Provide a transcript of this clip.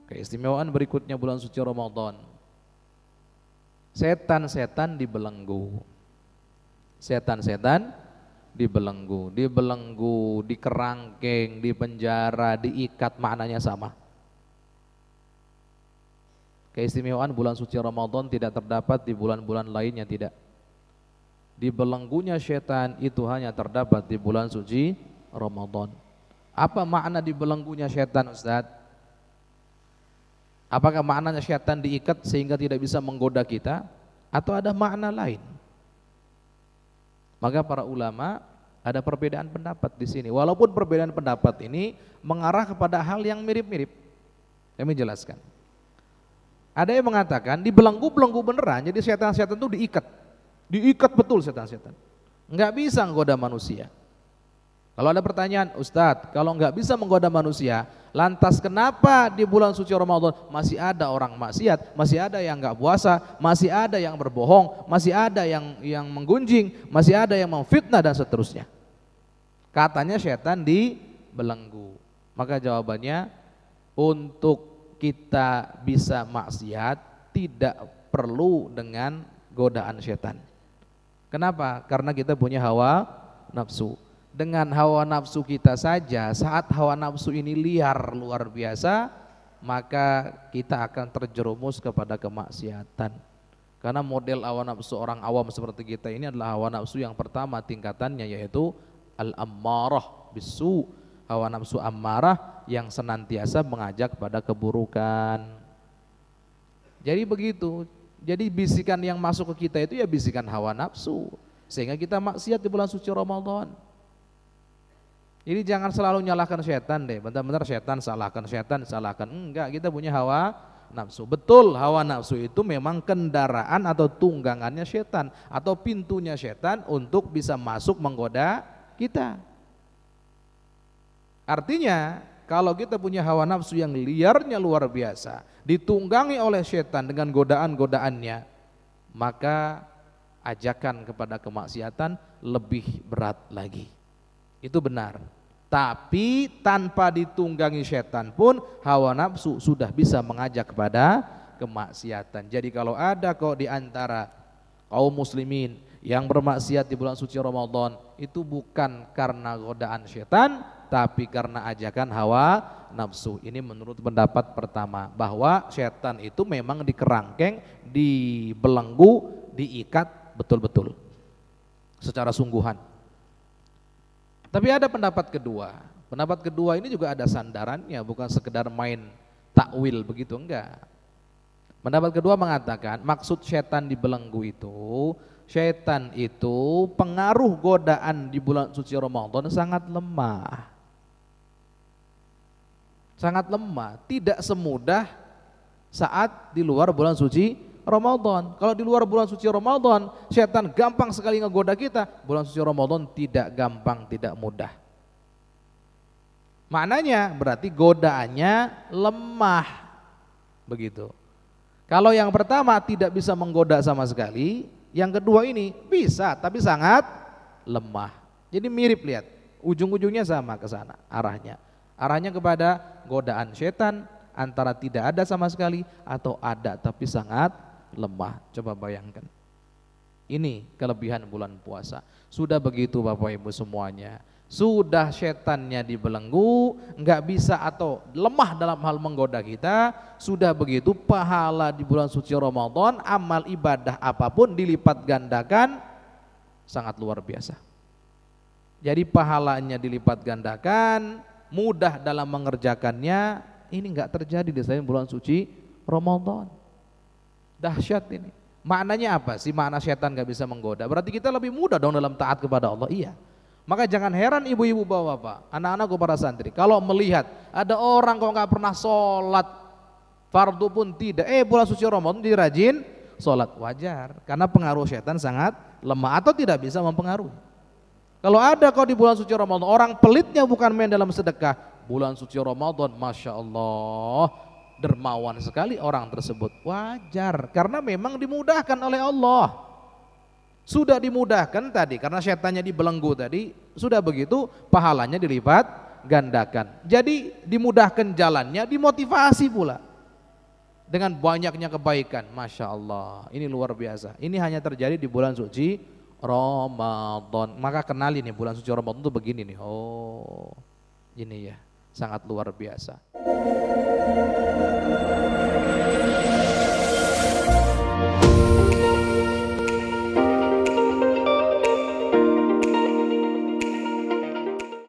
Keistimewaan berikutnya bulan suci Ramadan. Setan-setan dibelenggu. Setan-setan dibelenggu, dikerangkeng, dipenjara, diikat, maknanya sama. Keistimewaan bulan suci Ramadan tidak terdapat di bulan-bulan lainnya, tidak. Dibelenggunya setan itu hanya terdapat di bulan suci Ramadan. Apa makna dibelenggunya setan, Ustaz? Apakah maknanya setan diikat sehingga tidak bisa menggoda kita, atau ada makna lain? Maka para ulama ada perbedaan pendapat di sini. Walaupun perbedaan pendapat ini mengarah kepada hal yang mirip-mirip. Kami jelaskan. Ada yang mengatakan dibelenggu beneran, jadi setan-setan itu diikat betul setan-setan. Enggak bisa menggoda manusia. Kalau ada pertanyaan, Ustadz, kalau enggak bisa menggoda manusia, lantas kenapa di bulan suci Ramadan masih ada orang maksiat, masih ada yang enggak puasa, masih ada yang berbohong, masih ada yang menggunjing, masih ada yang memfitnah dan seterusnya? Katanya setan dibelenggu. Maka jawabannya, untuk kita bisa maksiat tidak perlu dengan godaan setan. Kenapa? Karena kita punya hawa nafsu. Dengan hawa nafsu kita saja, saat hawa nafsu ini liar luar biasa, maka kita akan terjerumus kepada kemaksiatan. Karena model hawa nafsu orang awam seperti kita ini adalah hawa nafsu yang pertama tingkatannya, yaitu al-ammarah bisu, hawa nafsu ammarah yang senantiasa mengajak pada keburukan. Jadi begitu. Jadi bisikan yang masuk ke kita itu ya bisikan hawa nafsu, sehingga kita maksiat di bulan suci Ramadan. Jadi jangan selalu nyalahkan setan deh, bentar-bentar setan salahkan, enggak, kita punya hawa nafsu. Betul, hawa nafsu itu memang kendaraan atau tunggangannya setan, atau pintunya setan untuk bisa masuk menggoda kita. Artinya kalau kita punya hawa nafsu yang liarnya luar biasa, ditunggangi oleh setan dengan godaan-godaannya, maka ajakan kepada kemaksiatan lebih berat lagi. Itu benar. Tapi tanpa ditunggangi setan pun hawa nafsu sudah bisa mengajak kepada kemaksiatan. Jadi kalau ada kok di antara kaum muslimin yang bermaksiat di bulan suci Ramadan, itu bukan karena godaan setan, tapi karena ajakan hawa nafsu. Ini menurut pendapat pertama, bahwa setan itu memang dikerangkeng, dibelenggu, diikat betul-betul secara sungguhan. Tapi ada pendapat kedua. Pendapat kedua ini juga ada sandarannya, bukan sekedar main takwil begitu, enggak. Pendapat kedua mengatakan maksud setan dibelenggu itu, setan itu pengaruh godaan di bulan suci Ramadan sangat lemah. Sangat lemah, tidak semudah saat di luar bulan suci Ramadan. Kalau di luar bulan suci Ramadan, setan gampang sekali ngegoda kita. Bulan suci Ramadan tidak gampang, tidak mudah. Maknanya berarti godaannya lemah. Begitu. Kalau yang pertama tidak bisa menggoda sama sekali, yang kedua ini bisa tapi sangat lemah. Jadi mirip, lihat, ujung-ujungnya sama ke sana arahnya. Arahnya kepada godaan setan, antara tidak ada sama sekali atau ada tapi sangat lemah. Coba bayangkan. Ini kelebihan bulan puasa. Sudah begitu Bapak Ibu semuanya, sudah setannya dibelenggu, nggak bisa atau lemah dalam hal menggoda kita. Sudah begitu pahala di bulan suci Ramadan, amal ibadah apapun dilipat gandakan, sangat luar biasa. Jadi pahalanya dilipat gandakan, mudah dalam mengerjakannya. Ini nggak terjadi di selain bulan suci Ramadan. Dahsyat ini. Maknanya apa sih makna setan gak bisa menggoda? Berarti kita lebih mudah dong dalam taat kepada Allah. Iya. Maka jangan heran ibu-ibu bapak-bapak, anak-anakku para santri, kalau melihat ada orang kok gak pernah sholat fardu pun tidak, bulan suci Ramadan dia rajin sholat, wajar. Karena pengaruh setan sangat lemah atau tidak bisa mempengaruhi. Kalau ada kok di bulan suci Ramadan orang pelitnya bukan main dalam sedekah, bulan suci Ramadan Masya Allah dermawan sekali orang tersebut. Wajar, karena memang dimudahkan oleh Allah. Sudah dimudahkan tadi, karena setannya dibelenggu tadi, sudah begitu pahalanya dilipat gandakan. Jadi dimudahkan jalannya, dimotivasi pula dengan banyaknya kebaikan. Masya Allah, ini luar biasa. Ini hanya terjadi di bulan suci Ramadan. Maka kenali nih bulan suci Ramadan itu begini nih. Oh, ini ya, sangat luar biasa.